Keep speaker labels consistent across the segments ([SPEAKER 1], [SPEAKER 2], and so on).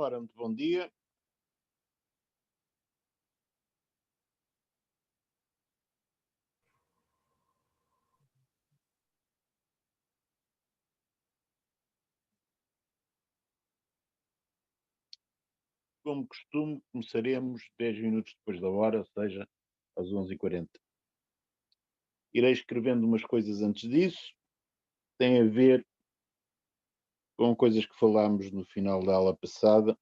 [SPEAKER 1] Ora, muito bom dia. Como costume, começaremos 10 minutos depois da hora, ou seja, às 11h40. Irei escrevendo umas coisas antes disso, tem a ver com coisas que falámos no final da aula passada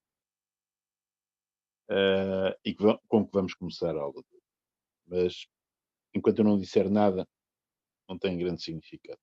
[SPEAKER 1] e com que vamos começar a aula. Mas enquanto eu não disser nada, não tem grande significado.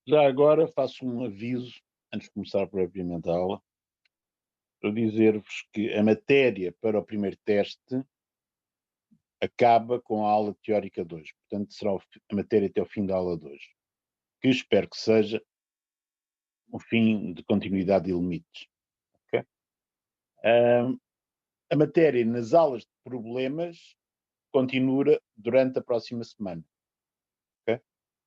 [SPEAKER 1] Já agora faço um aviso, antes de começar propriamente a aula, para dizer-vos que a matéria para o primeiro teste acaba com a aula teórica de hoje. Portanto, será a matéria até o fim da aula de hoje. Que espero que seja um fim de continuidade e limites. Okay? A matéria nas aulas de problemas continua durante a próxima semana. Okay?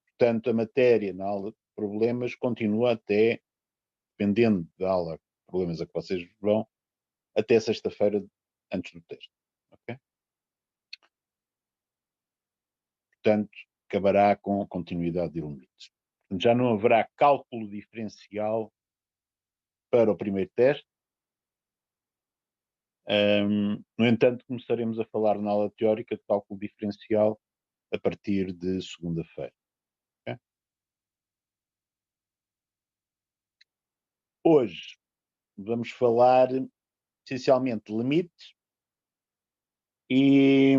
[SPEAKER 1] Portanto, a matéria na aula de problemas continua até, dependendo da aula de problemas a que vocês vão, até sexta-feira antes do teste. Okay? Portanto, acabará com continuidade e limites. Portanto, já não haverá cálculo diferencial para o primeiro teste. No entanto, começaremos a falar na aula teórica de cálculo diferencial a partir de segunda-feira. Okay? Hoje vamos falar essencialmente de limites e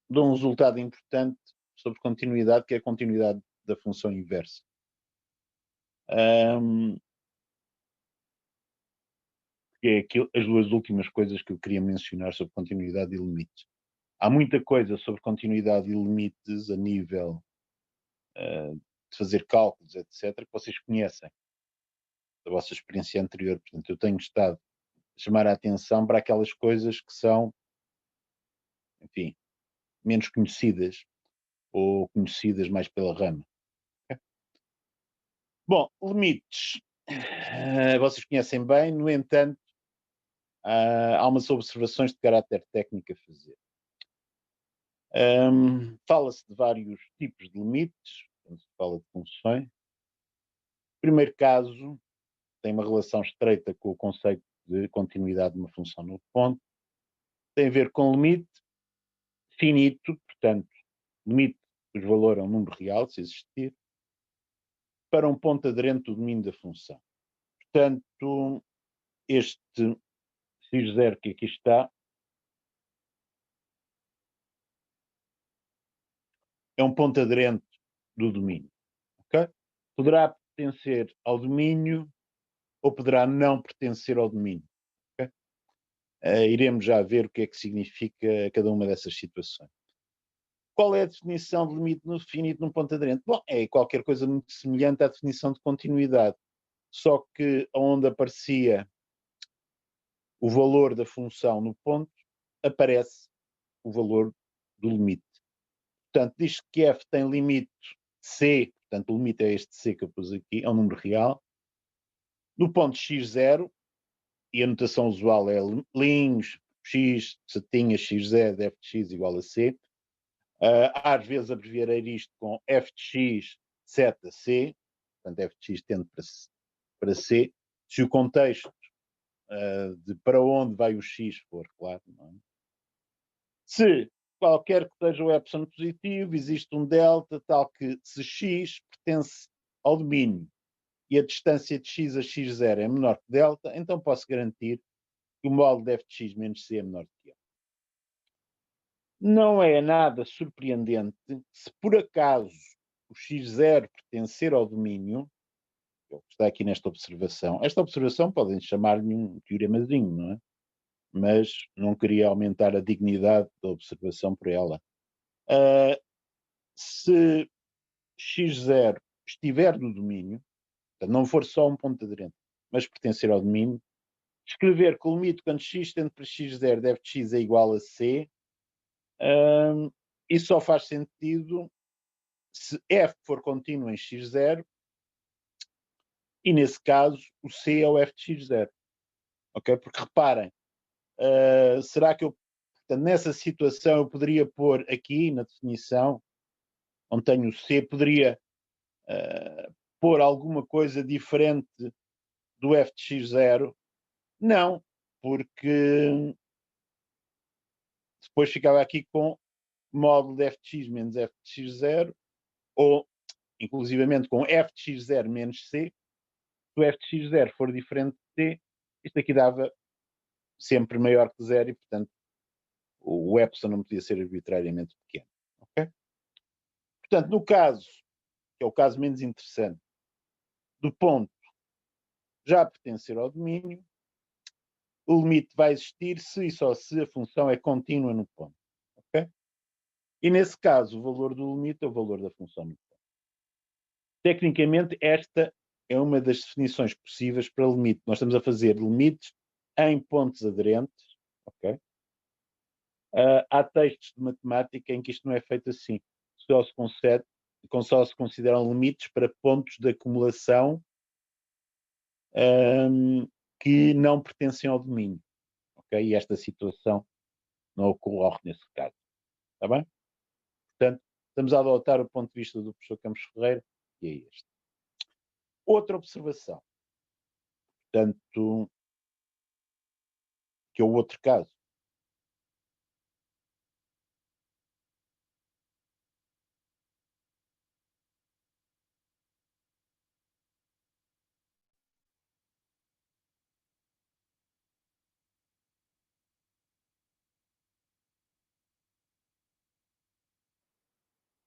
[SPEAKER 1] de um resultado importante sobre continuidade, que é a continuidade da função inversa. Que é as duas últimas coisas que eu queria mencionar sobre continuidade e limites. Há muita coisa sobre continuidade e limites a nível de fazer cálculos, etc., que vocês conhecem da vossa experiência anterior. Portanto, eu tenho estado a chamar a atenção para aquelas coisas que são, enfim, menos conhecidas ou conhecidas mais pela rama. Ok? Bom, limites. Vocês conhecem bem, no entanto, há umas observações de caráter técnico a fazer. Fala-se de vários tipos de limites, quando se fala de funções. O primeiro caso tem uma relação estreita com o conceito de continuidade de uma função no ponto. Tem a ver com limite finito, portanto, limite cujo valor é um número real, se existir, para um ponto aderente do domínio da função. Portanto, este x0 que aqui está é um ponto aderente do domínio. Okay? Poderá pertencer ao domínio ou poderá não pertencer ao domínio. Okay? Iremos já ver o que é que significa cada uma dessas situações. Qual é a definição de limite finito num ponto aderente? Bom, é qualquer coisa muito semelhante à definição de continuidade, só que onde aparecia o valor da função no ponto, aparece o valor do limite. Portanto, diz que f tem limite c, portanto o limite é este c que eu pus aqui, é um número real, no ponto x0, e a notação usual é linhos, x, setinha, xz, f de x igual a c. Às vezes abreviarei isto com f de x seta c, portanto f de x tende para c. se o contexto de para onde vai o x for, claro, não é? Se qualquer que seja o epsilon positivo, existe um delta tal que se x pertence ao domínio e a distância de x a x0 é menor que delta, então posso garantir que o módulo de f de x menos c é menor que ele. Não é nada surpreendente se por acaso o x0 pertencer ao domínio, que é o que está aqui nesta observação. Esta observação podem chamar-lhe um teoremazinho, não é? Mas não queria aumentar a dignidade da observação por ela. Se x0 estiver no domínio, portanto, não for só um ponto aderente, mas pertencer ao domínio, escrever que o limite quando x tende para x0 de f de x é igual a c, isso só faz sentido se f for contínuo em x0 e, nesse caso, o c é o f de x0. Ok? Porque reparem, será que eu, portanto, nessa situação, eu poderia pôr aqui na definição, onde tenho o c, poderia pôr alguma coisa diferente do f de x0? Não, porque depois ficava aqui com módulo de f de x menos f de x0, ou inclusivamente com f de x0 menos c. Se o f de x0 for diferente de c, isto aqui dava sempre maior que zero e, portanto, o epsilon não podia ser arbitrariamente pequeno. Okay? Portanto, no caso, que é o caso menos interessante, do ponto já pertencer ao domínio, o limite vai existir se e só se a função é contínua no ponto. Okay? E nesse caso, o valor do limite é o valor da função no ponto. Tecnicamente, esta é uma das definições possíveis para limite. Nós estamos a fazer limites em pontos aderentes. Okay? Há textos de matemática em que isto não é feito assim. Só se consideram limites para pontos de acumulação que não pertencem ao domínio. Okay? E esta situação não ocorre nesse caso. Está bem? Portanto, estamos a adotar o ponto de vista do professor Campos Ferreira, que é este. Outra observação, portanto, que é o outro caso.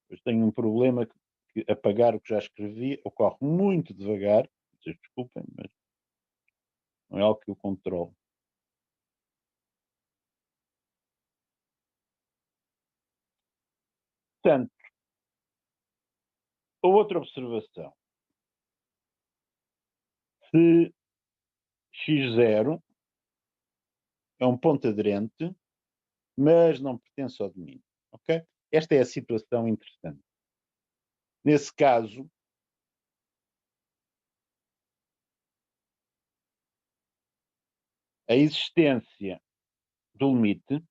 [SPEAKER 1] Pois tenho um problema que apagar o que já escrevi ocorre muito devagar. Vocês desculpem, mas não é algo que eu controlo. Portanto, a outra observação. Se x0 é um ponto aderente, mas não pertence ao domínio. Ok? Esta é a situação interessante. Nesse caso, a existência do limite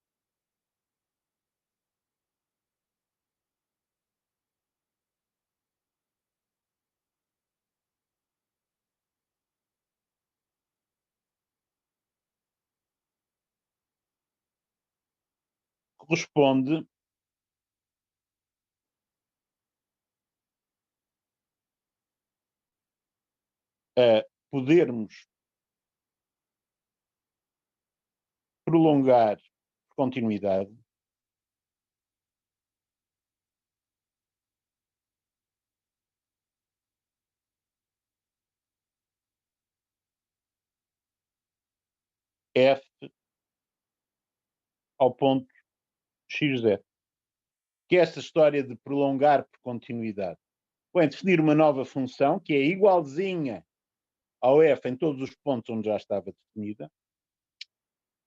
[SPEAKER 1] corresponde a podermos prolongar por continuidade f ao ponto x0. Que é essa história de prolongar por continuidade? Bem, definir uma nova função que é igualzinha ao f em todos os pontos onde já estava definida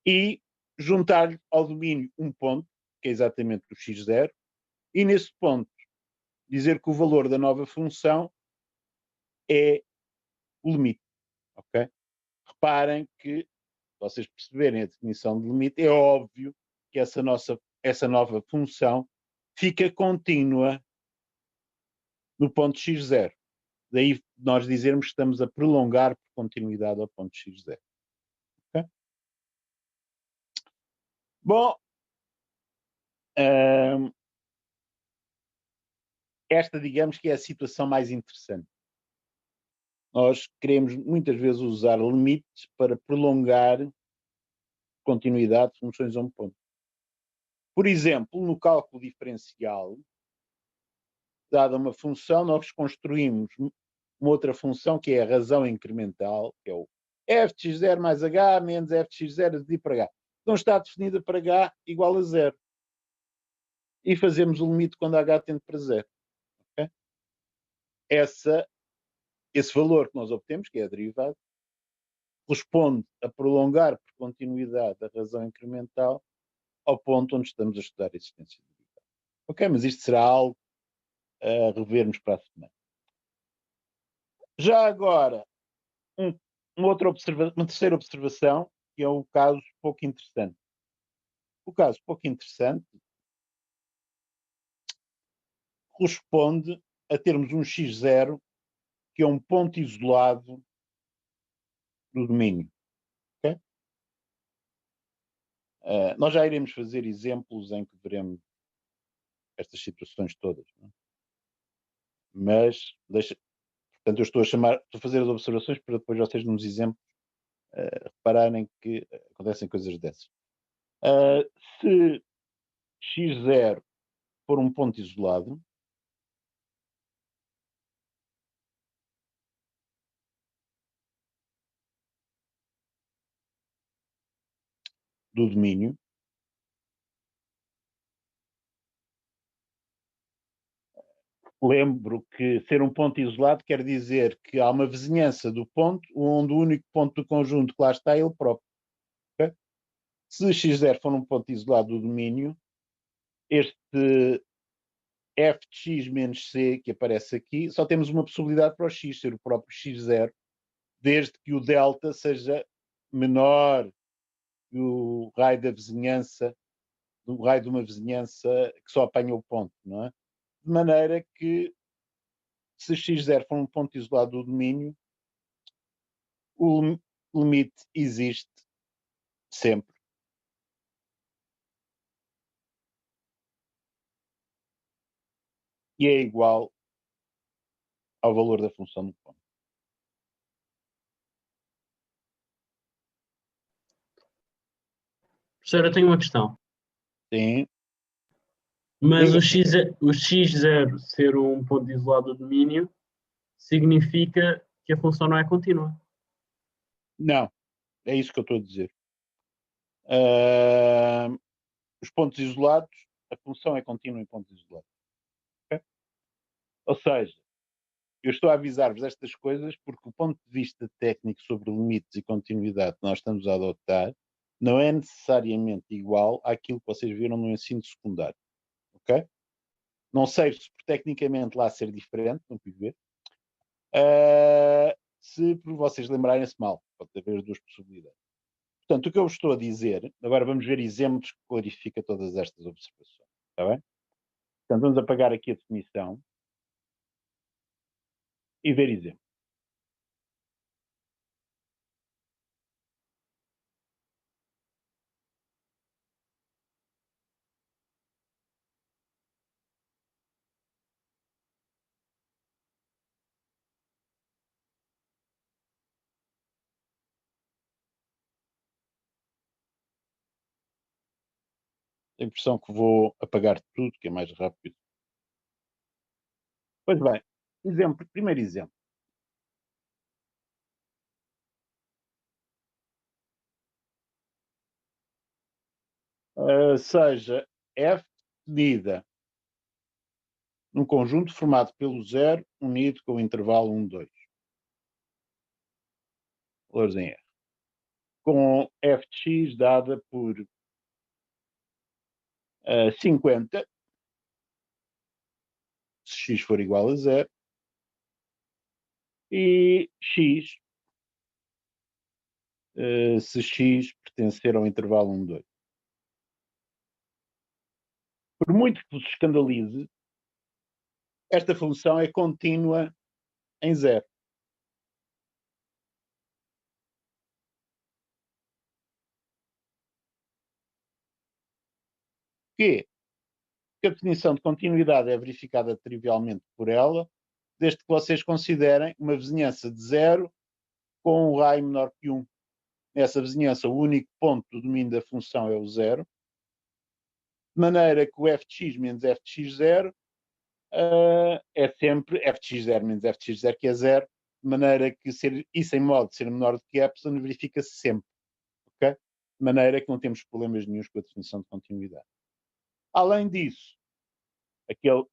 [SPEAKER 1] e juntar-lhe ao domínio um ponto, que é exatamente o x0, e nesse ponto dizer que o valor da nova função é o limite. Ok? Reparem que, vocês perceberem a definição de limite, é óbvio que essa nova função fica contínua no ponto x0. Daí nós dizermos que estamos a prolongar por continuidade ao ponto x0. Okay? Bom, esta, digamos que é a situação mais interessante. Nós queremos muitas vezes usar limites para prolongar continuidade de funções a um ponto. Por exemplo, no cálculo diferencial, dada uma função, nós construímos uma outra função que é a razão incremental, que é o f de x0 mais h menos f de x0 dividido por h. Então está definida para h igual a 0. E fazemos o limite quando h tende para 0. Okay? Esse valor que nós obtemos, que é a derivada, corresponde a prolongar por continuidade a razão incremental ao ponto onde estamos a estudar a existência de derivada. Ok, mas isto será algo a revermos para a semana. Já agora, uma terceira observação, que é um caso pouco interessante. O caso pouco interessante corresponde a termos um x0 que é um ponto isolado do domínio. Okay? Nós já iremos fazer exemplos em que veremos estas situações todas. Não é? Mas, portanto, eu estou a fazer as observações para depois vocês nos exemplos repararem que acontecem coisas dessas. Se x0 for um ponto isolado, do domínio, lembro que ser um ponto isolado quer dizer que há uma vizinhança do ponto onde o único ponto do conjunto que lá está é ele próprio. Okay? Se x0 for um ponto isolado do domínio, este f de x menos c que aparece aqui, só temos uma possibilidade para o x, ser o próprio x0, desde que o delta seja menor que o raio da vizinhança, do raio de uma vizinhança que só apanha o ponto, não é? De maneira que, se x0 for um ponto isolado do domínio, o limite existe sempre. E é igual ao valor da função do ponto.
[SPEAKER 2] Professor, eu tenho uma questão.
[SPEAKER 1] Sim.
[SPEAKER 2] Mas
[SPEAKER 1] Diga.
[SPEAKER 2] o x0 ser um ponto isolado do domínio significa que a função não é contínua.
[SPEAKER 1] Não, é isso que eu estou a dizer. Os pontos isolados, a função é contínua em pontos isolados. Okay? Ou seja, eu estou a avisar-vos estas coisas porque o ponto de vista técnico sobre limites e continuidade que nós estamos a adotar não é necessariamente igual àquilo que vocês viram no ensino secundário. Ok? Não sei se por tecnicamente lá ser diferente, não fui ver. Se por vocês lembrarem-se mal, pode haver as duas possibilidades. Portanto, o que eu vos estou a dizer, agora vamos ver exemplos que clarificam todas estas observações. Está bem? Portanto, vamos apagar aqui a definição e ver exemplos. A impressão que vou apagar tudo, que é mais rápido. Pois bem, primeiro exemplo. Seja f definida num conjunto formado pelo zero unido com o intervalo 1, 2. Valores em R. Com f de x dada por 50, se x for igual a 0, e x, se x pertencer ao intervalo 1, 2. Por muito que vos escandalize, esta função é contínua em 0. Porquê? Porque a definição de continuidade é verificada trivialmente por ela, desde que vocês considerem uma vizinhança de 0 com um raio menor que 1. Nessa vizinhança, o único ponto do domínio da função é o 0, de maneira que o f de x menos f de x0 é sempre f de x0 menos f de x0, que é 0, de maneira que isso em modo de ser menor do que epsilon verifica-se sempre. Okay? De maneira que não temos problemas nenhums com a definição de continuidade. Além disso,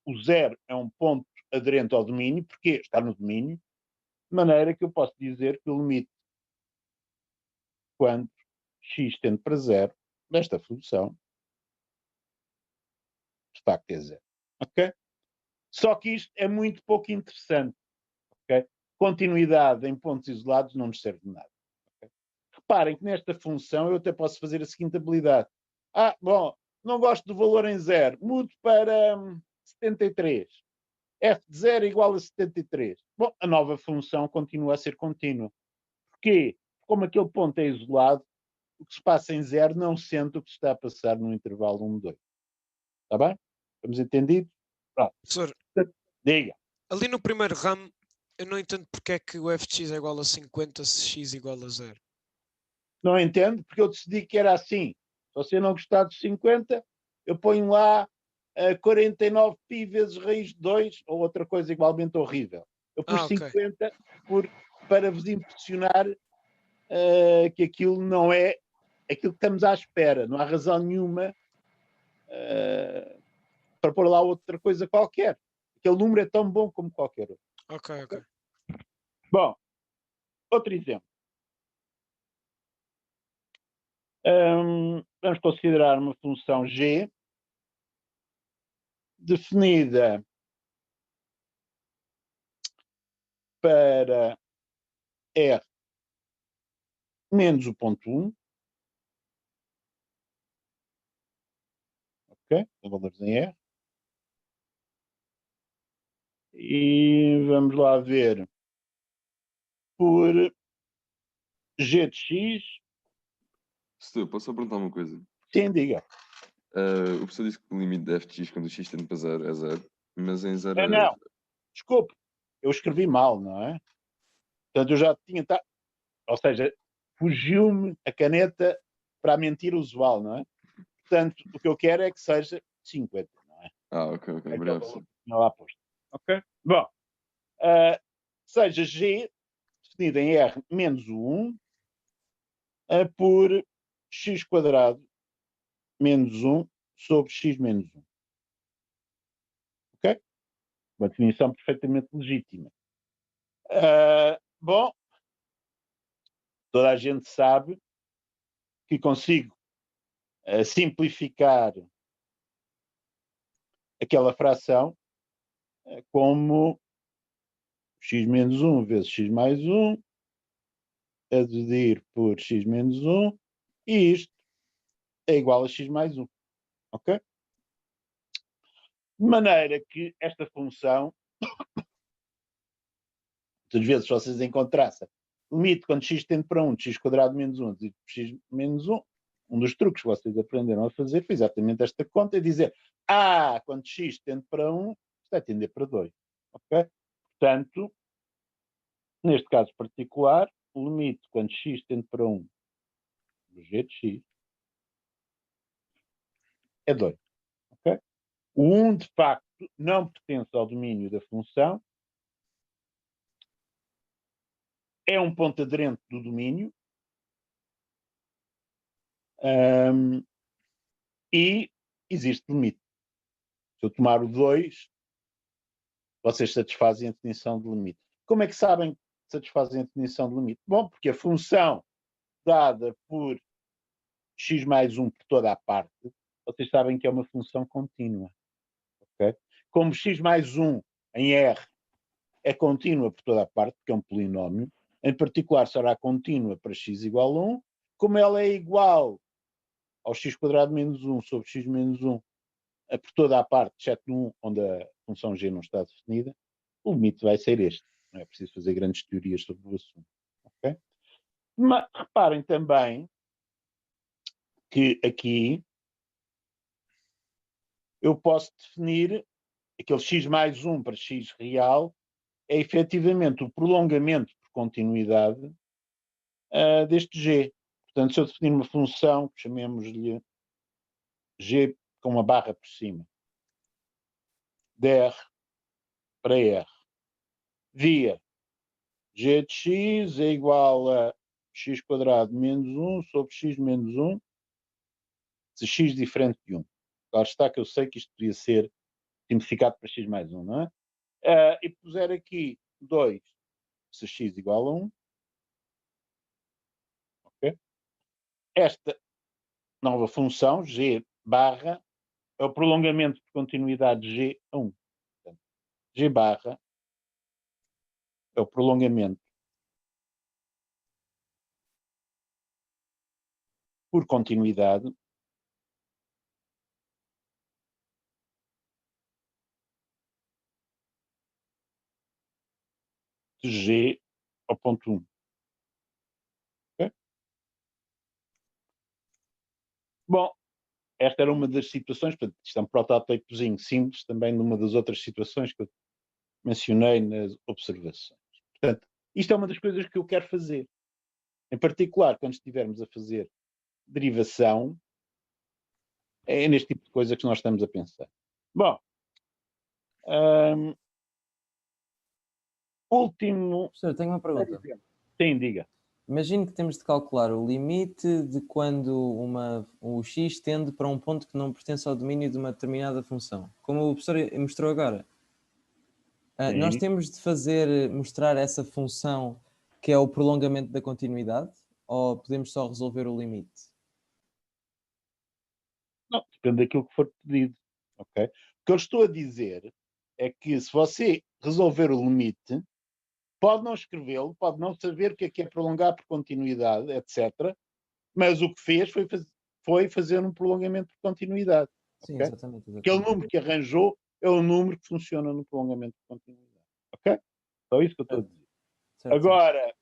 [SPEAKER 1] o 0 é um ponto aderente ao domínio, porque está no domínio, de maneira que eu posso dizer que o limite quando x tende para 0 desta função de facto é 0. Ok? Só que isto é muito pouco interessante. Okay? Continuidade em pontos isolados não nos serve de nada. Okay? Reparem que nesta função eu até posso fazer a seguinte habilidade. Bom, não gosto do valor em 0. Mudo para 73. F de 0 igual a 73. Bom, a nova função continua a ser contínua. Porquê? Como aquele ponto é isolado, o que se passa em 0 não sente o que se está a passar no intervalo 1, 2. Está bem? Estamos entendidos? Pronto.
[SPEAKER 3] Professor,
[SPEAKER 1] Diga.
[SPEAKER 3] ali no primeiro ramo, eu não entendo porque é que o f de x é igual a 50 se x igual a 0.
[SPEAKER 1] Não entendo, porque eu decidi que era assim. Se você não gostar de 50, eu ponho lá 49π vezes raiz de 2, ou outra coisa igualmente horrível. Eu pus
[SPEAKER 3] Ok.
[SPEAKER 1] 50 para vos impressionar que aquilo não é aquilo que estamos à espera. Não há razão nenhuma para pôr lá outra coisa qualquer. Aquele número é tão bom como qualquer outro.
[SPEAKER 3] Ok.
[SPEAKER 1] Bom, outro exemplo. Vamos considerar uma função g definida para r menos o ponto 1. Ok? Com valores em r. E vamos lá ver por g de x.
[SPEAKER 4] Professor, posso só perguntar uma coisa?
[SPEAKER 1] Sim, diga.
[SPEAKER 4] O professor disse que o limite de f de x quando o x tende para 0 é 0, mas em 0
[SPEAKER 1] Não, desculpe, eu escrevi mal, não é? Portanto, eu já tinha. Ou seja, fugiu-me a caneta para a mentira usual, não é? Portanto, o que eu quero é que seja 50, não é?
[SPEAKER 4] ok. Obrigado, professor.
[SPEAKER 1] Não lá posto. Ok? Bom, seja g definida em r menos o 1 por x quadrado menos 1 sobre x menos 1. Ok? Uma definição perfeitamente legítima. Bom, toda a gente sabe que consigo simplificar aquela fração como x menos 1 vezes x mais 1 a dividir por x menos 1 e isto é igual a x mais 1. Ok? De maneira que esta função, muitas vezes, se vocês encontrassem limite quando x tende para 1 de x quadrado menos 1 dividido por x menos 1, um dos truques que vocês aprenderam a fazer foi exatamente esta conta e dizer quando x tende para 1, isto vai tender para 2. Ok? Portanto, neste caso particular, o limite quando x tende para 1 do g de x é 2. Okay? O 1, de facto, não pertence ao domínio da função, é um ponto aderente do domínio e existe limite. Se eu tomar o 2, vocês satisfazem a definição de limite. Como é que sabem que satisfazem a definição de limite? Bom, porque a função dada por x mais 1 por toda a parte, vocês sabem que é uma função contínua. Okay? Como x mais 1 em R é contínua por toda a parte, porque é um polinómio, em particular será contínua para x igual a 1, como ela é igual ao x quadrado menos 1 sobre x menos 1 por toda a parte, exceto no 1, onde a função g não está definida, o limite vai ser este. Não é preciso fazer grandes teorias sobre o assunto. Okay? Mas reparem também que aqui eu posso definir aquele x mais 1 para x real é efetivamente o prolongamento por continuidade deste g. Portanto, se eu definir uma função, chamemos-lhe g com uma barra por cima, de R para R, via g de x é igual a x quadrado menos 1 sobre x menos 1, se x diferente de 1. Claro está que eu sei que isto podia ser simplificado para x mais 1, não é? E puser aqui 2 se x igual a 1, ok? Esta nova função, g barra, é o prolongamento de continuidade de g a 1. Portanto, g barra é o prolongamento por continuidade de g ao ponto 1. Okay? Bom, esta era uma das situações, portanto, isto é um prototipozinho simples também de uma das outras situações que eu mencionei nas observações. Portanto, isto é uma das coisas que eu quero fazer. Em particular, quando estivermos a fazer derivação, é neste tipo de coisa que nós estamos a pensar. Bom, último...
[SPEAKER 5] Professor, tenho uma pergunta.
[SPEAKER 1] Sim, diga.
[SPEAKER 5] Imagino que temos de calcular o limite de quando o x tende para um ponto que não pertence ao domínio de uma determinada função. Como o professor mostrou agora. Nós temos de mostrar essa função que é o prolongamento da continuidade, ou podemos só resolver o limite?
[SPEAKER 1] Não, depende daquilo que for pedido. Okay? O que eu estou a dizer é que se você resolver o limite, pode não escrevê-lo, pode não saber o que é prolongar por continuidade, etc. Mas o que fez foi fazer um prolongamento por continuidade.
[SPEAKER 5] Sim,
[SPEAKER 1] Okay?
[SPEAKER 5] exatamente.
[SPEAKER 1] Aquele número que arranjou é o número que funciona no prolongamento por continuidade. Ok? Só isso que eu estou a dizer.
[SPEAKER 5] Certo.
[SPEAKER 1] Agora,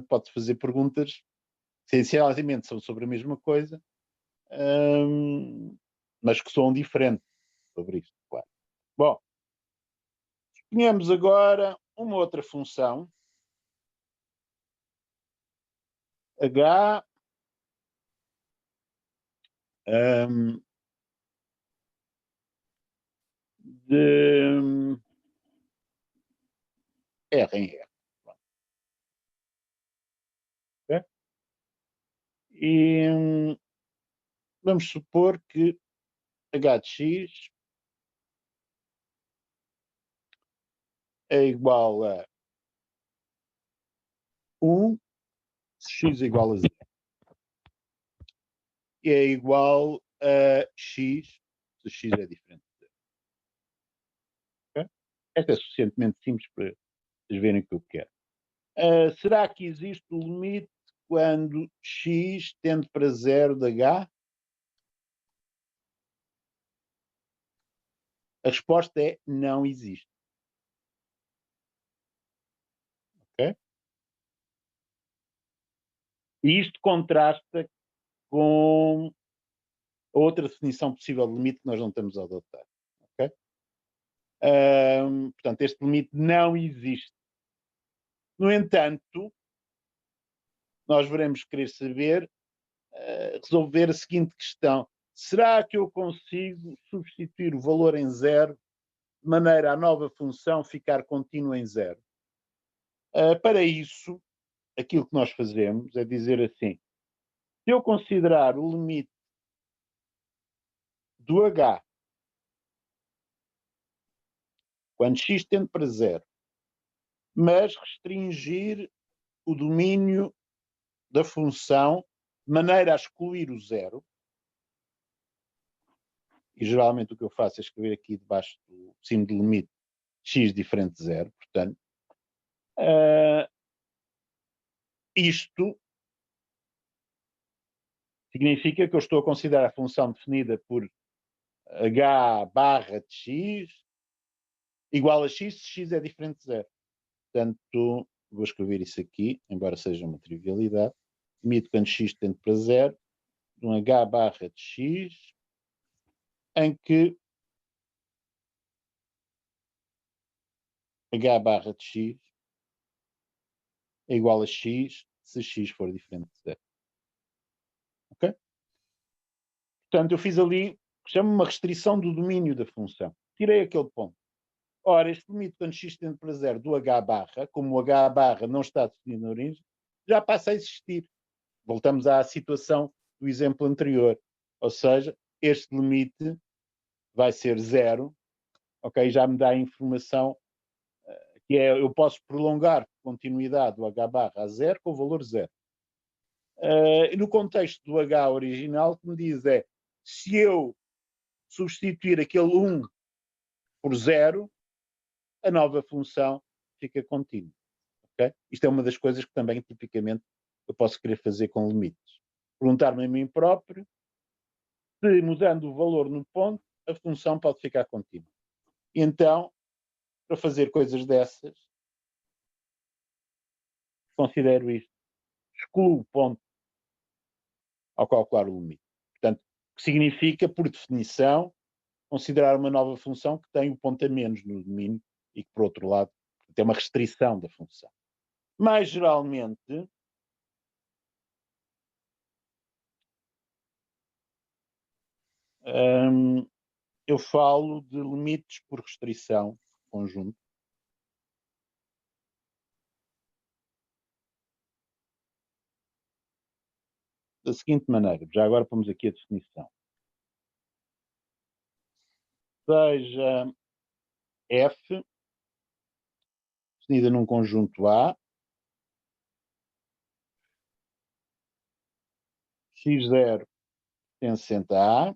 [SPEAKER 1] pode fazer perguntas essencialmente são sobre a mesma coisa, mas que são diferentes sobre isto, claro. Bom, suponhamos agora uma outra função, h de R em R. Okay? E vamos supor que h de x é igual a 1 se x é igual a 0. E é igual a x se x é diferente de 0. Okay? Esta é suficientemente simples para vocês verem o que eu quero. Será que existe o limite quando x tende para 0 de h? A resposta é não existe. Okay? E isto contrasta com a outra definição possível de limite que nós não estamos a adotar. Okay? Portanto, este limite não existe. No entanto, nós veremos querer saber, resolver a seguinte questão. Será que eu consigo substituir o valor em 0 de maneira a nova função ficar contínua em 0? Para isso, aquilo que nós fazemos é dizer assim, se eu considerar o limite do h quando x tende para 0, mas restringir o domínio da função de maneira a excluir o 0, e geralmente o que eu faço é escrever aqui debaixo do signo de limite x diferente de 0, portanto, isto significa que eu estou a considerar a função definida por h barra de x igual a x se x é diferente de 0. Portanto, vou escrever isso aqui, embora seja uma trivialidade. Limite quando x tende para 0 de um h barra de x em que h barra de x é igual a x se x for diferente de 0. Ok? Portanto, eu fiz ali, chamo-me uma restrição do domínio da função. Tirei aquele ponto. Ora, este limite quando x tende para 0 do h barra, como o h barra não está definido na origem, já passa a existir. Voltamos à situação do exemplo anterior. Ou seja, este limite vai ser 0, ok? Já me dá a informação que é, eu posso prolongar a continuidade do h barra a 0 com o valor 0. E no contexto do h original, o que me diz é, se eu substituir aquele 1 por 0, a nova função fica contínua. Okay? Isto é uma das coisas que também, tipicamente, eu posso querer fazer com limites. Perguntar-me a mim próprio se, mudando o valor no ponto, a função pode ficar contínua. E então, para fazer coisas dessas, considero isto. Excluo o ponto ao calcular o limite. Portanto, o que significa, por definição, considerar uma nova função que tem o ponto a menos no domínio e que, por outro lado, tem uma restrição da função. Mais geralmente, eu falo de limites por restrição conjunto. Da seguinte maneira, já agora pomos aqui a definição. Seja f definida num conjunto A, x0 pertencente a A,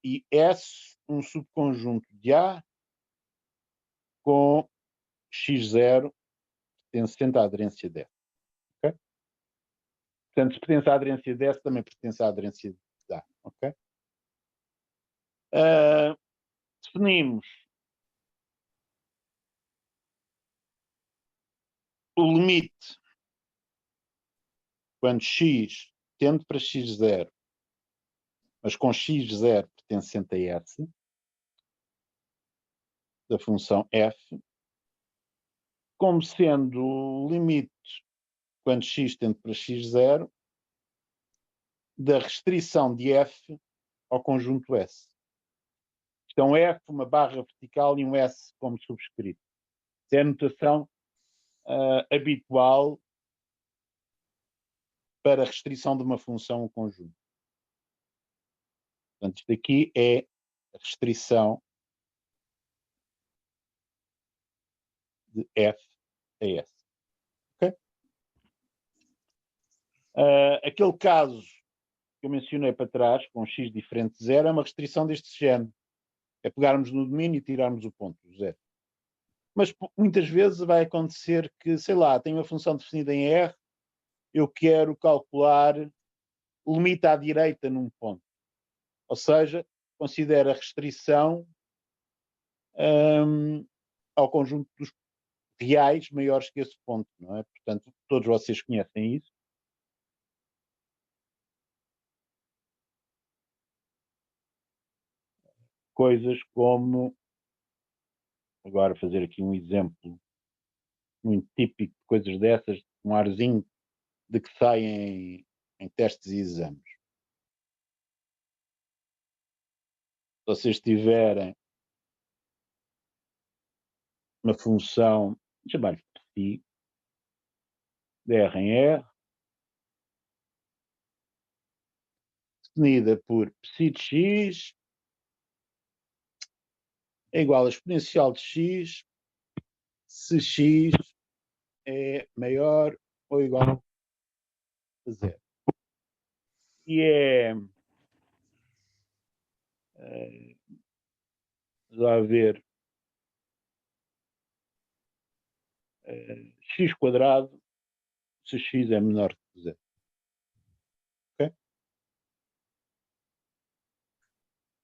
[SPEAKER 1] e S um subconjunto de A com x0 pertencente à aderência de F. Okay? Portanto, se pertence à aderência de S, também pertence à aderência de A. Okay? Definimos o limite quando x tende para x0, mas com x0 pertencente a S, da função f, como sendo o limite quando x tende para x0 da restrição de f ao conjunto S. Isto é um f, uma barra vertical e um S como subscrito. Isso é a notação habitual para a restrição de uma função ao conjunto. Portanto, isto aqui é a restrição de f a S. Okay? Aquele caso que eu mencionei para trás, com x diferente de 0, é uma restrição deste género. É pegarmos no domínio e tirarmos o ponto, o 0. Mas muitas vezes vai acontecer que, sei lá, tenho uma função definida em R, eu quero calcular o limite à direita num ponto. Ou seja, considero a restrição ao conjunto dos reais maiores que esse ponto, não é? Portanto, todos vocês conhecem isso. Coisas como, agora fazer aqui um exemplo muito típico de coisas dessas, um arzinho de que saem em testes e exames. Se vocês tiverem uma função, chamar-lhe psi, de R em R, definida por psi de x é igual a exponencial de x se x é maior ou igual a 0. E é já a ver x quadrado se x é menor que 0. Okay?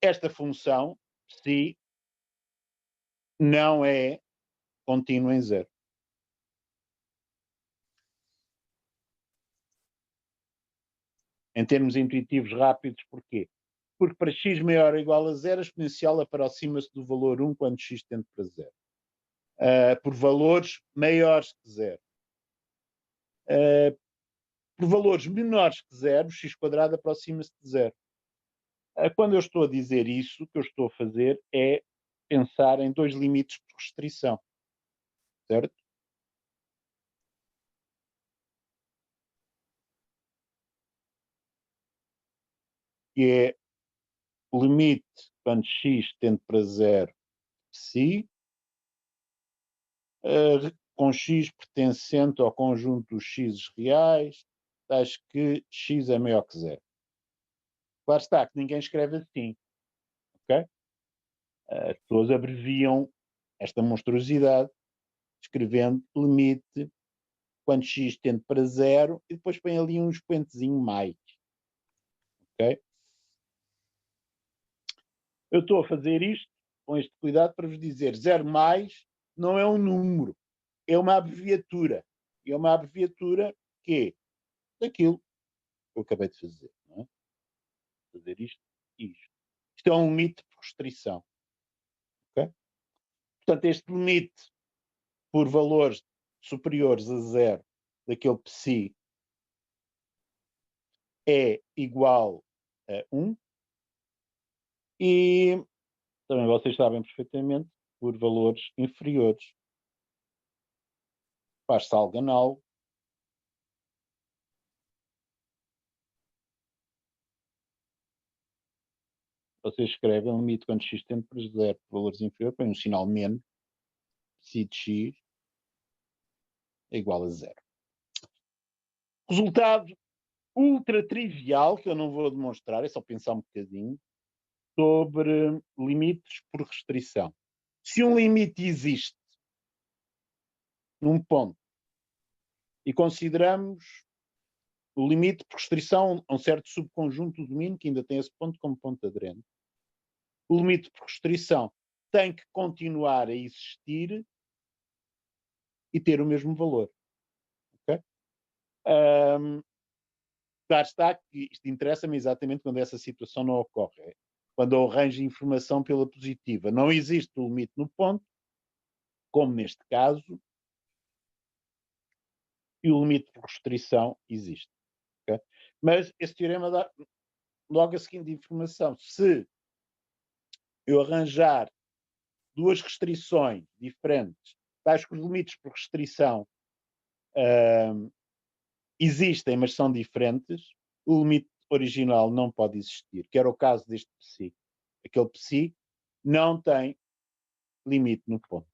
[SPEAKER 1] Esta função, psi, não é contínua em 0. em termos intuitivos rápidos, porquê? Porque para x maior ou igual a zero, a exponencial aproxima-se do valor 1 quando x tende para zero. Por valores maiores que zero. Por valores menores que zero, x quadrado aproxima-se de zero. Quando eu estou a dizer isso, o que eu estou a fazer é pensar em dois limites por restrição. Certo? Que é o limite quando x tende para zero, psi, com x pertencente ao conjunto dos x reais, tais que x é maior que zero. Claro está que ninguém escreve assim. Ok? As pessoas abreviam esta monstruosidade escrevendo limite quando x tende para zero e depois põe ali um expoentezinho mais. Ok? Eu estou a fazer isto com este cuidado para vos dizer 0 mais não é um número, é uma abreviatura. E é uma abreviatura que é daquilo que eu acabei de fazer. Não é? Fazer isto e isto. Isto é um limite por restrição. Okay? Portanto, este limite por valores superiores a zero daquele psi é igual a 1 e também vocês sabem perfeitamente por valores inferiores faz-se algo análogo. Vocês escrevem o limite quando x tende para zero por valores inferiores, põe um sinal menos, psi de x é igual a zero. Resultado ultra trivial, que eu não vou demonstrar, é só pensar um bocadinho, sobre limites por restrição. Se um limite existe num ponto e consideramos o limite por restrição a um certo subconjunto do domínio que ainda tem esse ponto como ponto aderente, o limite por restrição tem que continuar a existir e ter o mesmo valor. Okay? Claro está que isto interessa-me exatamente quando essa situação não ocorre. Quando eu arranjo informação pela positiva. Não existe o limite no ponto, como neste caso, e o limite por restrição existe. Okay? Mas esse teorema dá logo a seguinte informação. Se eu arranjar duas restrições diferentes, tais que os limites por restrição existem, mas são diferentes, o limite original não pode existir, que era o caso deste psi. Aquele psi não tem limite no ponto.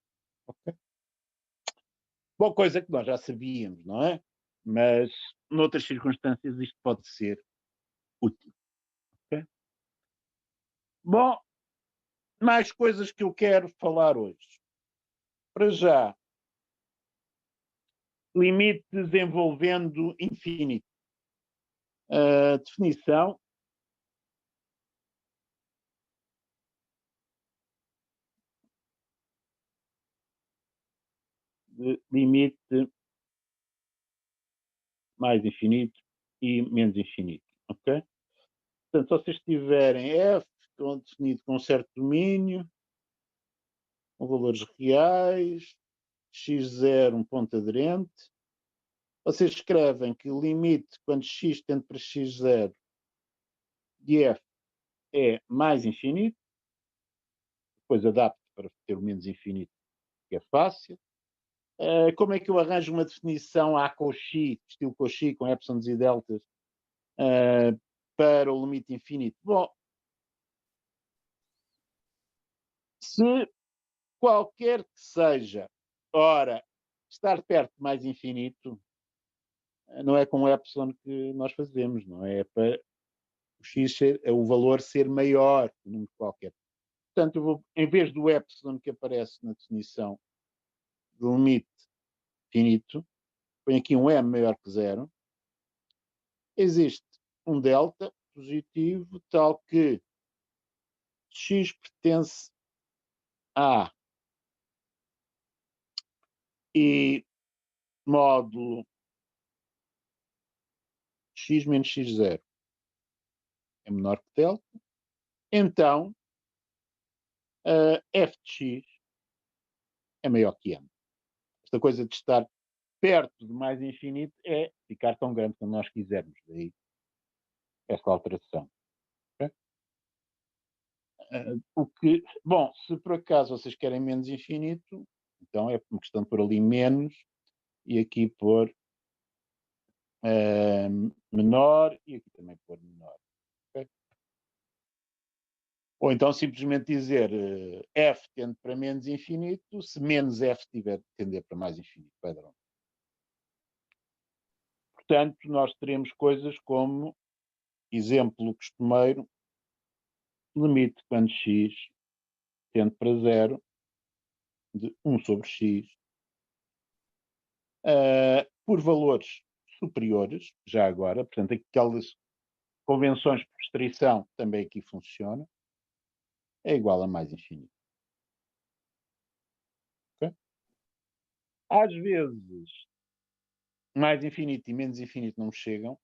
[SPEAKER 1] Okay? Boa coisa que nós já sabíamos, não é? Mas, noutras circunstâncias, isto pode ser útil. Okay? Bom, mais coisas que eu quero falar hoje. Para já, limites envolvendo infinito. A definição de limite mais infinito e menos infinito. Ok? Portanto, se vocês tiverem f definido com um certo domínio, com valores reais, x0 um ponto aderente, vocês escrevem que o limite quando x tende para x0 de f é mais infinito, depois adapto para ter o menos infinito, que é fácil. Como é que eu arranjo uma definição a Cauchy, estilo Cauchy, com epsilons e deltas, para o limite infinito? Bom, se qualquer que seja, ora, estar perto de mais infinito, não é com o epsilon que nós fazemos, não é? É para o x ser, é o valor ser maior que um número qualquer. Portanto, eu vou, em vez do epsilon que aparece na definição do limite finito, ponho aqui um m maior que zero, existe um delta positivo tal que x pertence a e módulo x menos x0. é menor que delta, então f de x é maior que m. Esta coisa de estar perto de mais infinito é ficar tão grande como nós quisermos. Daí esta alteração. Okay? Bom, se por acaso vocês querem menos infinito, então é uma questão de pôr ali menos e aqui pôr menor e aqui também pôr menor. Okay? Ou então simplesmente dizer f tende para menos infinito, se menos f tiver tender para mais infinito. Padrão. Portanto, nós teremos coisas como, exemplo costumeiro, limite quando x tende para zero de 1 sobre x por valores superiores, já agora, portanto, aquelas convenções por restrição também aqui funcionam, é igual a mais infinito. Okay? Às vezes, mais infinito e menos infinito não chegam,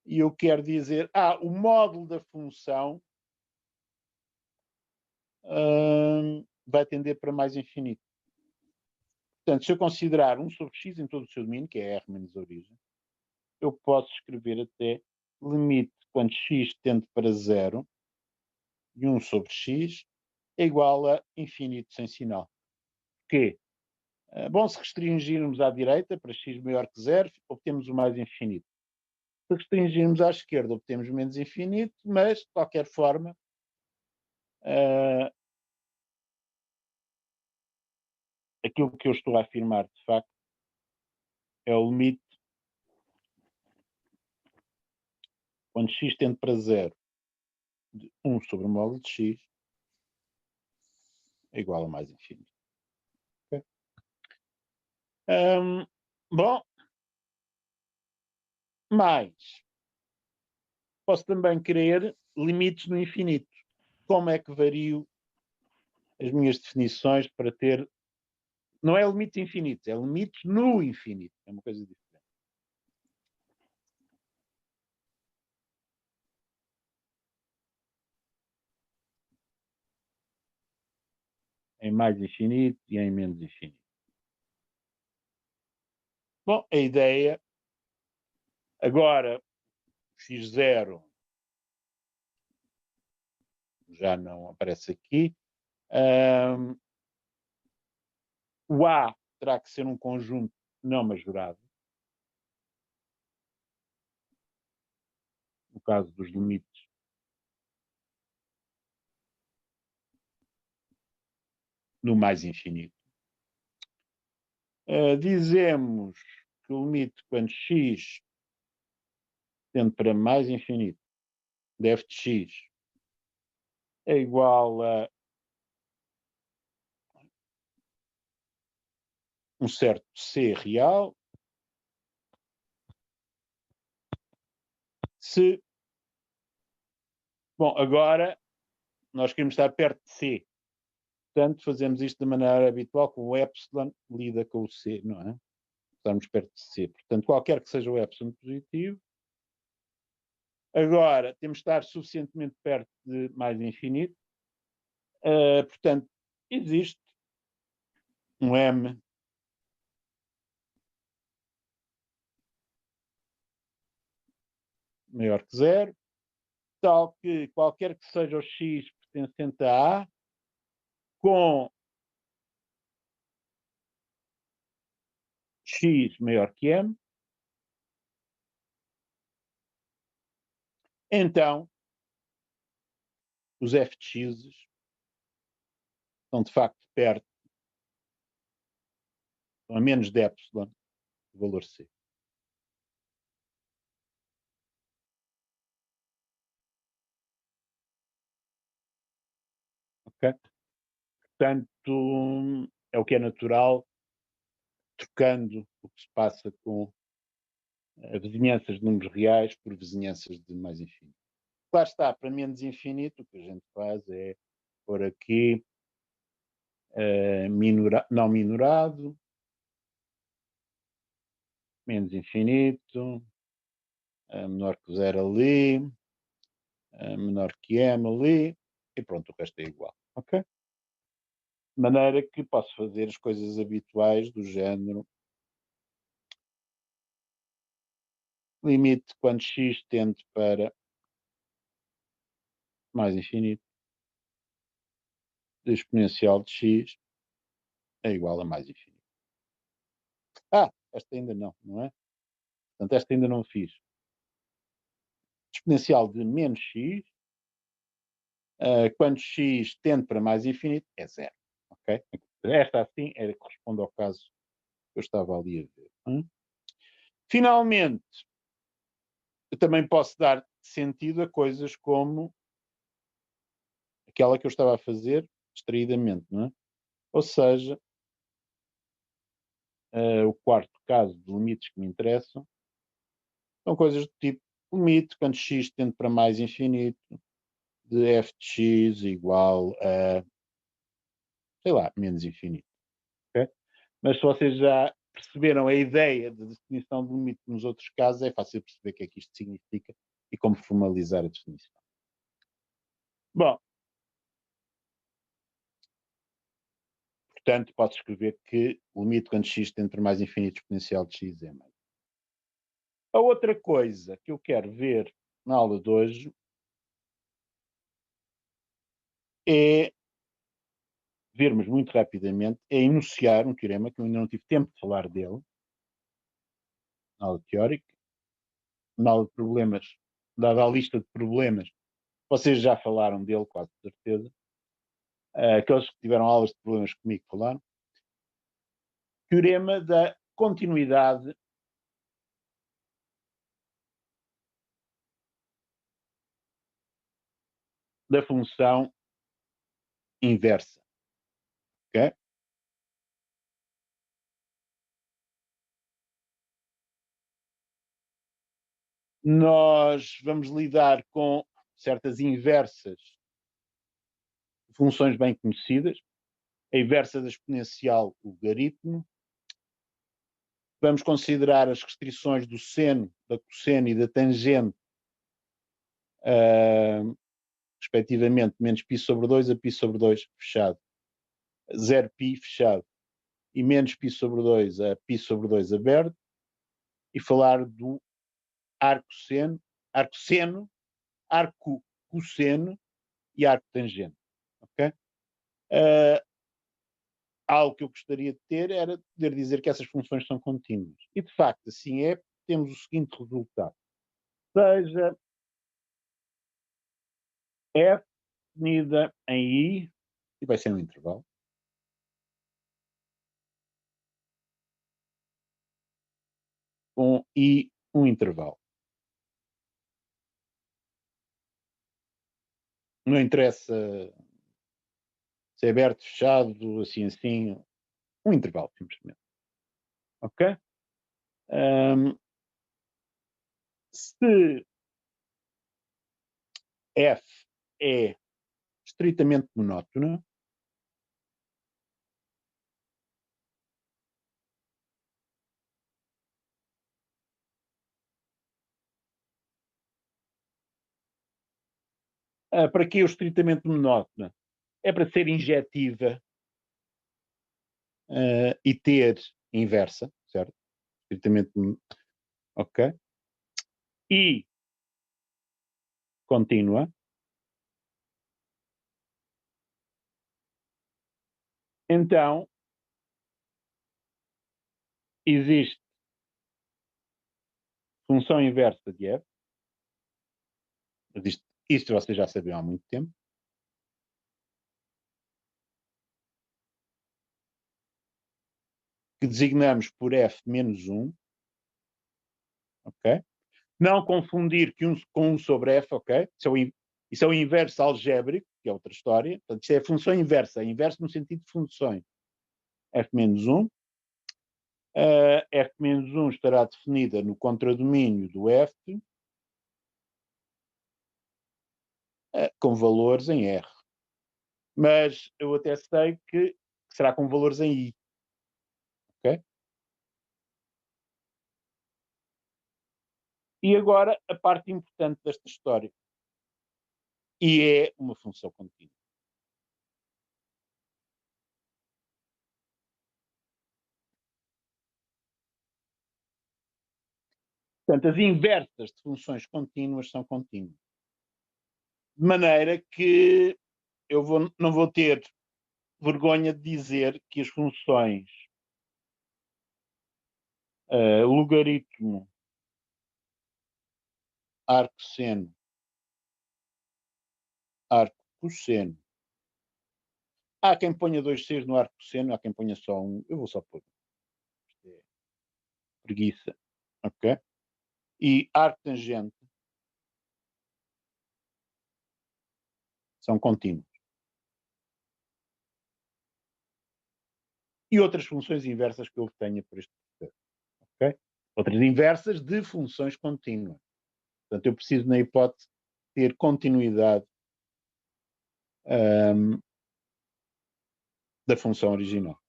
[SPEAKER 1] e eu quero dizer, o módulo da função vai tender para mais infinito. Portanto, se eu considerar 1 sobre x em todo o seu domínio, que é R menos a origem, eu posso escrever até limite quando x tende para zero de 1 sobre x é igual a infinito sem sinal. Porquê? Bom, se restringirmos à direita para x maior que zero, obtemos o mais infinito. Se restringirmos à esquerda, obtemos menos infinito, mas, de qualquer forma, aquilo que eu estou a afirmar, de facto, é o limite quando x tende para zero de 1 sobre o módulo de x é igual a mais infinito. Okay? Bom, mas posso também querer limites no infinito. Como é que vario as minhas definições para ter... Não é limite infinito, é limite no infinito. É uma coisa diferente. Em mais infinito e em menos infinito. Bom, a ideia... Agora, x0 já não aparece aqui. O A terá que ser um conjunto não majorado. No caso dos limites no mais infinito. Dizemos que o limite quando x tende para mais infinito de f de x é igual a um certo C real, se... Bom, agora nós queremos estar perto de C. Portanto, fazemos isto da maneira habitual, com o epsilon lida com o C, não é? Estamos perto de C. Portanto, qualquer que seja o epsilon positivo. Agora, temos de estar suficientemente perto de mais infinito. Portanto, existe um M maior que zero, tal que qualquer que seja o x pertencente a A, com x maior que m, então os f de x estão de facto perto, estão a menos de epsilon do valor c. Ok? Portanto, é o que é natural, trocando o que se passa com vizinhanças de números reais por vizinhanças de mais infinito. Claro está, para menos infinito, o que a gente faz é pôr aqui não minorado, menos infinito, menor que zero ali, menor que M ali, e pronto, o resto é igual, ok? De maneira que posso fazer as coisas habituais do género limite quando x tende para mais infinito da exponencial de x é igual a mais infinito. Esta ainda não é? Portanto, esta ainda não fiz. Exponencial de menos x, quando x tende para mais infinito, é zero. Ok? Esta assim corresponde ao caso que eu estava ali a ver. Finalmente, eu também posso dar sentido a coisas como aquela que eu estava a fazer distraidamente, não é? Ou seja, o quarto caso de limites que me interessam são coisas do tipo limite quando x tende para mais infinito de f de x igual a, sei lá, menos infinito. Okay? Mas se vocês já perceberam a ideia de definição de limite nos outros casos, é fácil perceber o que é que isto significa e como formalizar a definição. Bom, portanto, posso escrever que o limite quando x tende para mais infinito exponencial de x é mais. A outra coisa que eu quero ver na aula de hoje é vermos muito rapidamente, é enunciar um teorema que eu ainda não tive tempo de falar dele, na aula teórica, na aula de problemas, dada a lista de problemas, vocês já falaram dele, quase certeza. Aqueles que tiveram aulas de problemas comigo falaram. Teorema da continuidade da função inversa. Okay? Nós vamos lidar com certas inversas de funções bem conhecidas. A inversa da exponencial logaritmo. Vamos considerar as restrições do seno, da cosseno e da tangente, respectivamente, menos π sobre 2 a π sobre 2 fechado, 0π fechado, e menos π sobre 2 a π sobre 2 aberto, e falar do arco seno, arco cosseno e arco tangente. Okay? Algo que eu gostaria de ter era poder dizer que essas funções são contínuas. E de facto, assim é, temos o seguinte resultado. Seja f definida em i, e vai ser um intervalo, com i um intervalo. Não interessa se é aberto, fechado, assim, um intervalo, simplesmente. Ok? Se f é estritamente monótona, para que o estritamente monótona? É para ser injetiva e ter inversa, certo? Estritamente, ok? E contínua. Então, existe função inversa de f. Isto vocês já sabiam há muito tempo. Que designamos por f menos 1. Ok? Não confundir com 1 sobre f, ok? Isso é o inverso algébrico, que é outra história. Portanto, isto é a função inversa. Inverso no sentido de funções. f menos 1. F menos 1 estará definida no contradomínio do f com valores em R. Mas eu até sei que será com valores em I. Ok? E agora a parte importante desta história. e é uma função contínua. Portanto, as inversas de funções contínuas são contínuas. De maneira que não vou ter vergonha de dizer que as funções logaritmo, arco-seno, arco-cosseno. Há quem ponha 2 Cs no arco-seno, há quem ponha só um. Eu vou só pôr. Isto é preguiça. Ok? E arco-tangente são contínuos. E outras funções inversas que eu obtenha por este processo. Ok? Outras inversas de funções contínuas. Portanto, eu preciso, na hipótese, ter continuidade da função original.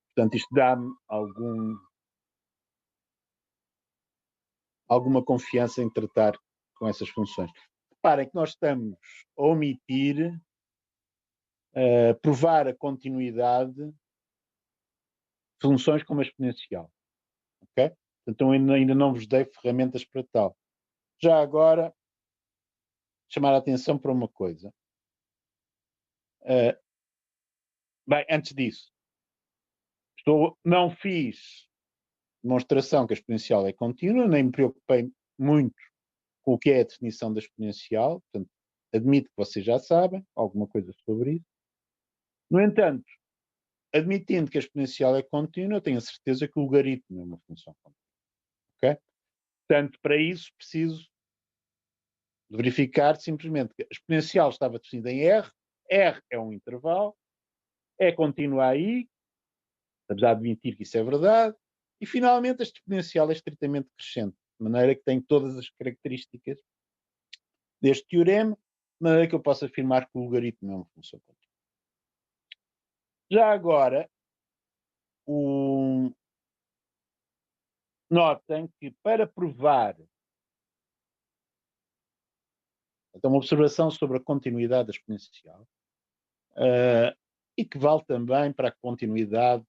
[SPEAKER 1] Portanto, isto dá-me alguma confiança em tratar com essas funções. Reparem que nós estamos a omitir provar a continuidade de funções como a exponencial. Ok? Então ainda não vos dei ferramentas para tal. Já agora, chamar a atenção para uma coisa. Bem, antes disso, não fiz demonstração que a exponencial é contínua, nem me preocupei muito com o que é a definição da exponencial. Portanto, admito que vocês já sabem alguma coisa sobre isso. No entanto, admitindo que a exponencial é contínua, tenho a certeza que o logaritmo é uma função contínua. Ok? Portanto, para isso preciso de verificar simplesmente que a exponencial estava definida em R é um intervalo, é contínua aí, estamos a admitir que isso é verdade, e finalmente a exponencial é estritamente crescente, de maneira que tem todas as características deste teorema, de maneira que eu posso afirmar que o logaritmo é uma função contínua. Já agora, notem que para provar, então, uma observação sobre a continuidade da exponencial, e que vale também para a continuidade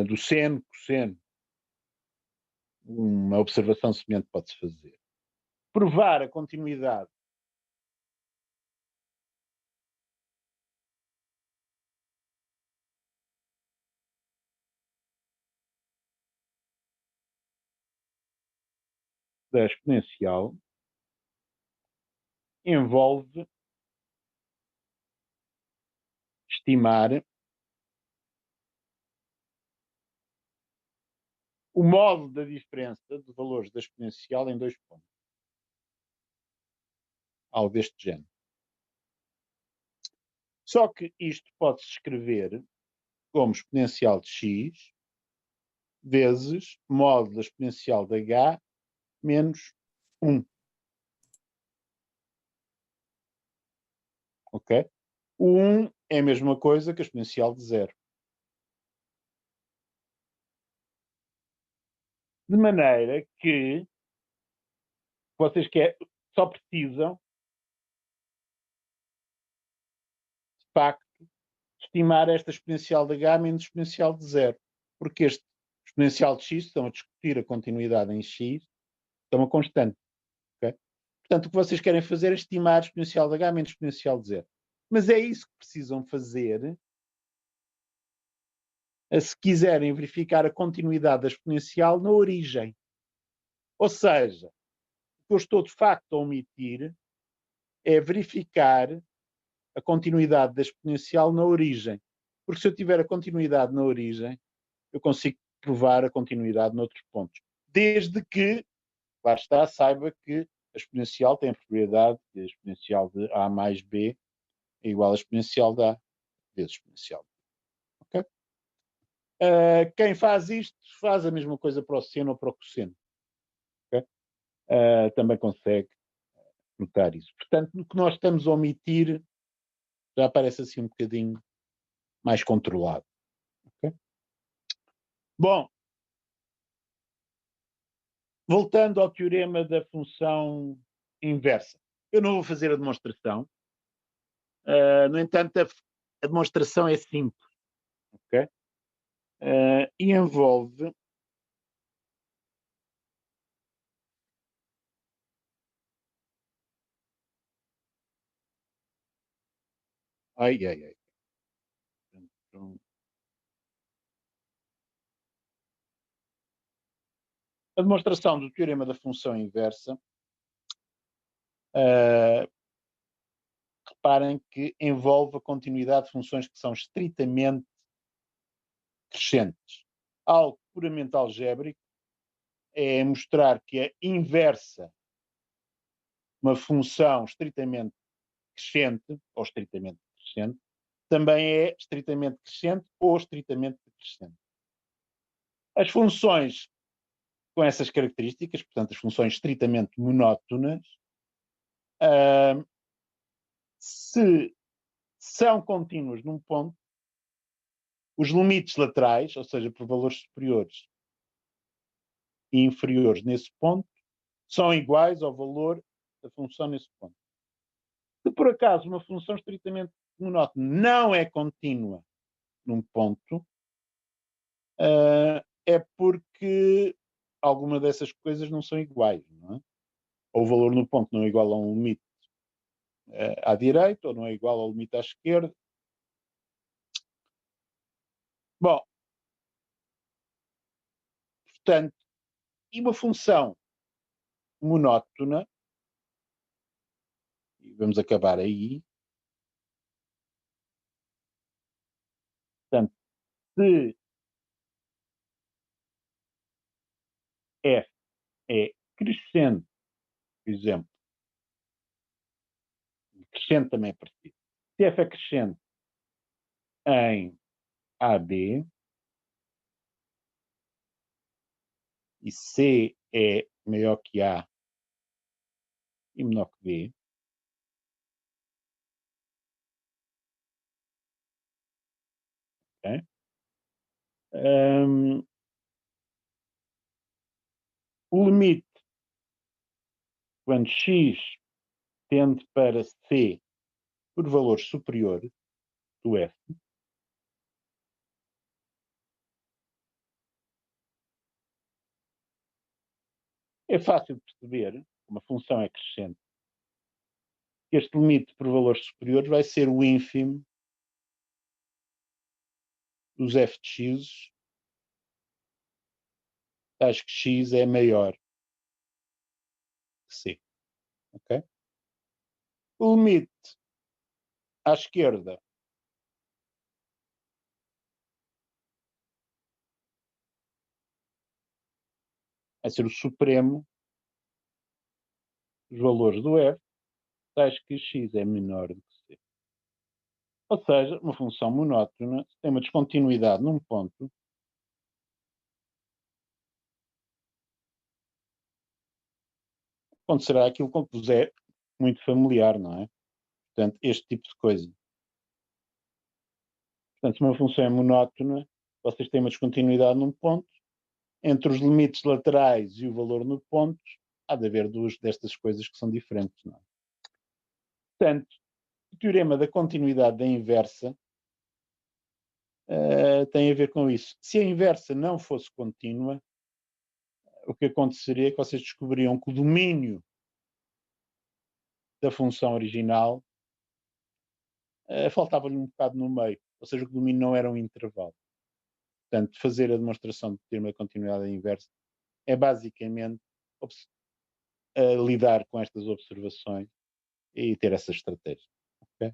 [SPEAKER 1] do seno, cosseno. Uma observação semelhante pode-se fazer. Provar a continuidade da exponencial envolve estimar o modo da diferença de valores da exponencial em 2 pontos. Algo deste género. Só que isto pode-se escrever como exponencial de x vezes modo da exponencial de h menos 1. Ok? O 1 é a mesma coisa que a exponencial de 0. De maneira que vocês só precisam, de facto, estimar esta exponencial de h menos exponencial de 0. Porque este exponencial de x, estão a discutir a continuidade em x, é uma constante. Okay? Portanto, o que vocês querem fazer é estimar a exponencial de h menos exponencial de 0. Mas é isso que precisam fazer se quiserem verificar a continuidade da exponencial na origem. Ou seja, o que eu estou de facto a omitir é verificar a continuidade da exponencial na origem. Porque se eu tiver a continuidade na origem, eu consigo provar a continuidade noutros pontos. Desde que, lá está, saiba que a exponencial tem a propriedade que a exponencial de A mais B é igual à exponencial de A vezes exponencial de B. Okay? Quem faz isto faz a mesma coisa para o seno ou para o cosseno. Okay? Também consegue notar isso. Portanto, o que nós estamos a omitir já parece assim um bocadinho mais controlado. Bom, voltando ao teorema da função inversa. Eu não vou fazer a demonstração. No entanto, a demonstração é simples. Okay? E envolve ai. A demonstração do teorema da função inversa, reparem que envolve a continuidade de funções que são estritamente crescentes. Algo puramente algébrico é mostrar que a inversa, uma função estritamente crescente, ou estritamente crescente, também é estritamente crescente ou estritamente decrescente. As funções com essas características, portanto, as funções estritamente monótonas, se são contínuas num ponto, os limites laterais, ou seja, por valores superiores e inferiores nesse ponto, são iguais ao valor da função nesse ponto. Se por acaso uma função estritamente monótona não é contínua num ponto, é porque alguma dessas coisas não são iguais, não é? Ou o valor no ponto não é igual a um limite à direita, ou não é igual ao limite à esquerda. Bom, portanto, e uma função monótona, e vamos acabar aí, portanto, se f é crescente, por exemplo, crescente também é parecido, se f é crescente em AB e C é maior que A e menor que B, okay? O limite quando x tende para C por valores superiores do f é fácil de perceber, uma função é crescente, que este limite por valores superiores vai ser o ínfimo dos f de x, acho que x é maior que C. Okay? O limite à esquerda vai ser o supremo dos valores do f, acho que x é menor do que C. Ou seja, uma função monótona, se tem uma descontinuidade num ponto, acontecerá aquilo que vos é muito familiar, não é? Portanto, este tipo de coisa. Portanto, se uma função é monótona, vocês têm uma descontinuidade num ponto, entre os limites laterais e o valor no ponto, há de haver duas destas coisas que são diferentes, não é? Portanto, o teorema da continuidade da inversa tem a ver com isso. Se a inversa não fosse contínua, o que aconteceria é que vocês descobririam que o domínio da função original faltava-lhe um bocado no meio, ou seja, o domínio não era um intervalo. Portanto, fazer a demonstração do teorema da continuidade da inversa é basicamente lidar com estas observações e ter essa estratégia. Okay?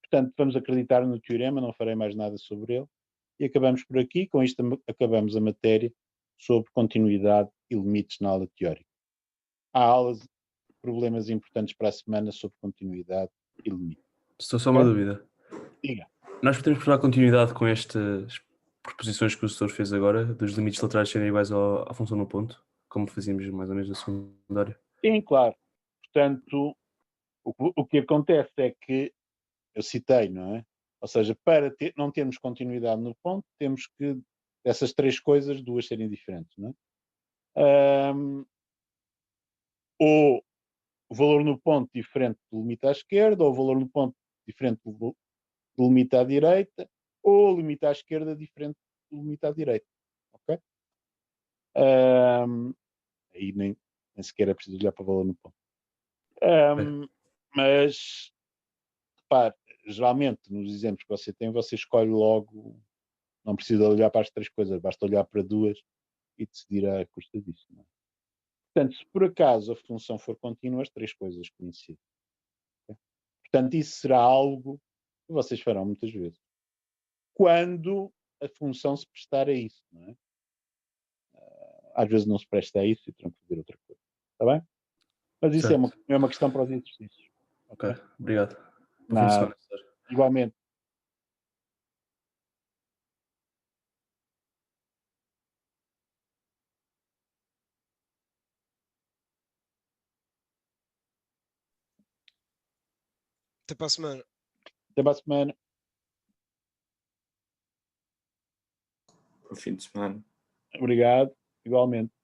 [SPEAKER 1] Portanto, vamos acreditar no teorema, não farei mais nada sobre ele e acabamos por aqui. Com isto acabamos a matéria sobre continuidade e limites na aula teórica. Há aulas, problemas importantes para a semana sobre continuidade e limites.
[SPEAKER 6] Estou só uma dúvida.
[SPEAKER 1] Diga.
[SPEAKER 6] Nós podemos provar continuidade com estas proposições que o setor fez agora, dos limites laterais serem iguais à função no ponto, como fazíamos mais ou menos na secundária?
[SPEAKER 1] Sim, claro. Portanto, o que acontece é que eu citei, não é? Ou seja, para não termos continuidade no ponto, temos que dessas três coisas, duas serem diferentes, não é? Ou o valor no ponto diferente do limite à esquerda, ou o valor no ponto diferente do limite à direita, ou o limite à esquerda diferente do limite à direita. Ok? Aí nem sequer é preciso olhar para o valor no ponto. Mas, repare, geralmente nos exemplos que você tem, você escolhe logo, não precisa olhar para as três coisas, basta olhar para duas e decidir à custa disso. Não é? Portanto, se por acaso a função for contínua, as três coisas coincidem. Okay? Portanto, isso será algo que vocês farão muitas vezes. Quando a função se prestar a isso, não é? Às vezes não se presta a isso e terão que fazer outra coisa. Está bem? Mas isso é uma questão para os exercícios.
[SPEAKER 6] Ok, obrigado. Bom fim de
[SPEAKER 1] Nada.
[SPEAKER 6] semana, professor.
[SPEAKER 1] Igualmente.
[SPEAKER 3] Até para a semana.
[SPEAKER 1] Até para a semana.
[SPEAKER 7] Bom fim de semana.
[SPEAKER 1] Obrigado. Igualmente.